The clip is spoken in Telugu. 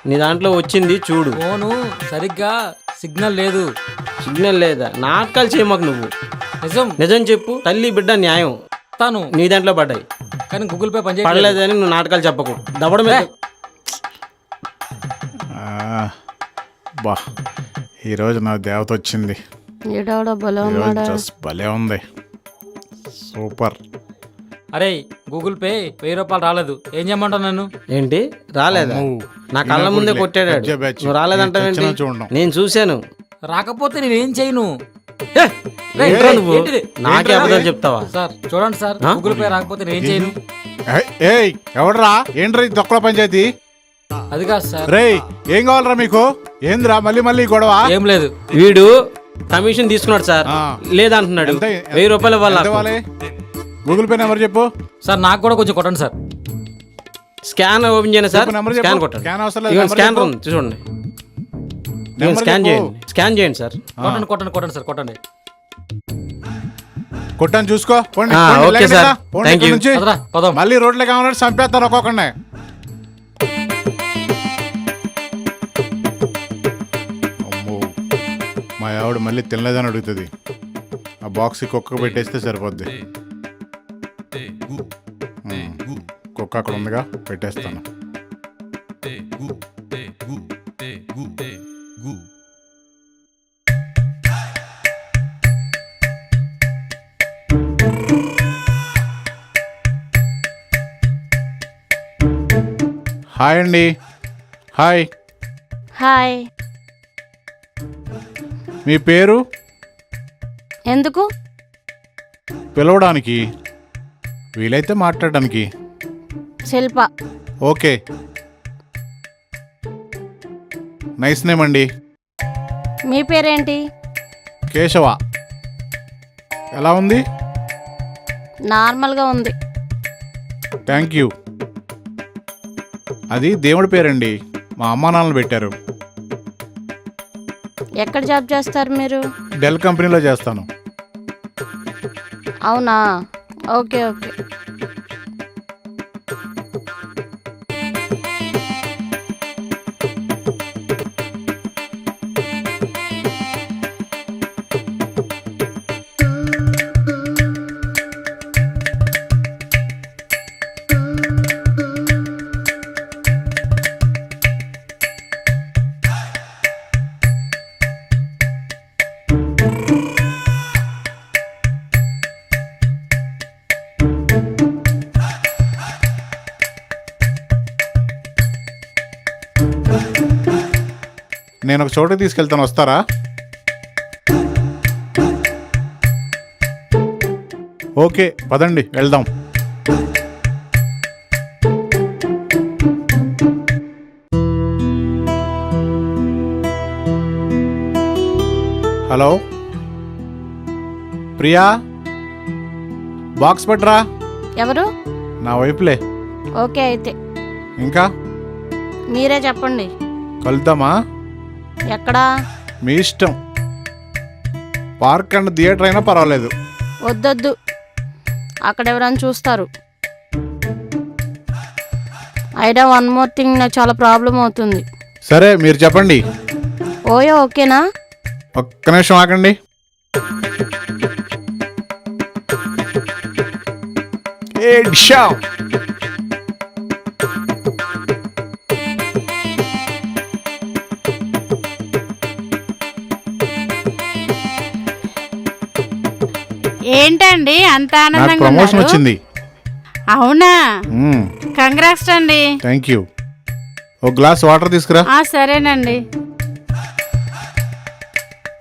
నీ దాంట్లో వచ్చింది చూడు. ఫోను సరిగ్గా సిగ్నల్ లేదు. సిగ్నల్ లేదా? నాటకాలు చేయమాకు నువ్వు. నిజం నిజం చెప్పు. తల్లి బిడ్డ న్యాయం తాను నీ దాంట్లో పడ్డాయి. కానీ గూగుల్ పే పనిచేయలేదు. పడలేదని నువ్వు నాటకాలు చెప్పకు. దవడ మీద బా ఈరోజు నా దేవత వచ్చింది. భలే ఉంది, సూపర్. అరే గూగుల్ పే 1000 రూపాయలు రాలేదు, ఏం చేయమంటావు నన్ను? ఏంటి రాలేదా? నా కళ్ళ ముందే కొట్టాడు. నువ్వు రాలేదంటావేంటి? నేను చూశాను. రాకపోతే నేనేం చేయను. నువ్వు నాకే అబద్ధాలు చెప్తావా? సార్ చూడండి సార్, గూగుల్ పే రాకపోతే నేనేం చేయను. ఏయ్ ఎవడరా? ఏంట్రా తొక్కల పంచాయతీ? అది కాదు సార్. రే ఏం కావాలరా మీకు? ఏందిరా మళ్ళీ మళ్ళీ గొడవ? ఏం లేదు. వీడు కమిషన్ తీసుకున్నాడు సార్, లేదంటున్నాడు. 1000 రూపాయలు ఇవ్వాలి. గూగుల్ పే నెంబర్ చెప్పు సార్. నాకు కూడా కొంచెం కొట్టండి సార్. స్కాన్ ఓపెన్ చేయండి సార్. స్కాన్ కొట్టండి. స్కానర్ ఉంది చూడండి. స్కాన్ చేయండి. స్కాన్ చేయండి సార్. కొట్టండి కొట్టండి కొట్టండి సార్, కొట్టండి. కొట్టాను చూసుకో. Okay sir, thank you. మళ్ళీ రోడ్లే కావాలంటే చంపేస్తాను ఒక్కొక్కనే. మా ఆవిడ మళ్ళీ తినలేదని అడుగుతుంది. ఆ బాక్స్ కుక్క పెట్టేస్తే సరిపోద్ది. కుక్క అక్కడ ఉందిగా, పెట్టేస్తాను. హాయ్ అండి. హాయ్. హాయ్. మీ పేరు? ఎందుకు? పిలవడానికి, వీలైతే మాట్లాడడానికి. శిల్ప. ఓకే, నైస్ నేమ్ అండి. మీ పేరేంటి? కేశవ. ఎలా ఉంది? నార్మల్గా ఉంది. Thank you. అది దేవుడి పేరండి, మా అమ్మా నాన్నలు పెట్టారు. ఎక్కడ జాబ్ చేస్తారు మీరు? డెల్ కంపెనీలో చేస్తాను. అవునా, ఓకే ఓకే. నేను ఒక చోటుకి తీసుకెళ్తాను, వస్తారా? ఓకే పదండి వెళ్దాం. హలో ప్రియా, బాక్స్ పట్రా. ఎవరు? నా వైపులే. ఓకే అయితే. ఇంకా మీరే చెప్పండి. కలుద్దామా? ఎక్కడా? మీ ఇష్టం. పార్క్ అండ్ థియేటర్ అయినా పర్వాలేదు. వద్దొద్దు, అక్కడ ఎవరైనా చూస్తారు. అయినా వన్ మోర్ థింగ్, నాకు చాలా ప్రాబ్లం అవుతుంది. సరే మీరు చెప్పండి. ఓయో ఓకేనా? ఒక్క నిమిషం ఆగండి. ఏంటండి అంత ఆనందంగా? ప్రమోషన్ వచ్చింది. అవునా, కంగ్రాట్స్ అండి. Thank you. ఒక గ్లాస్ వాటర్ తీసుకురా. సరేనండి.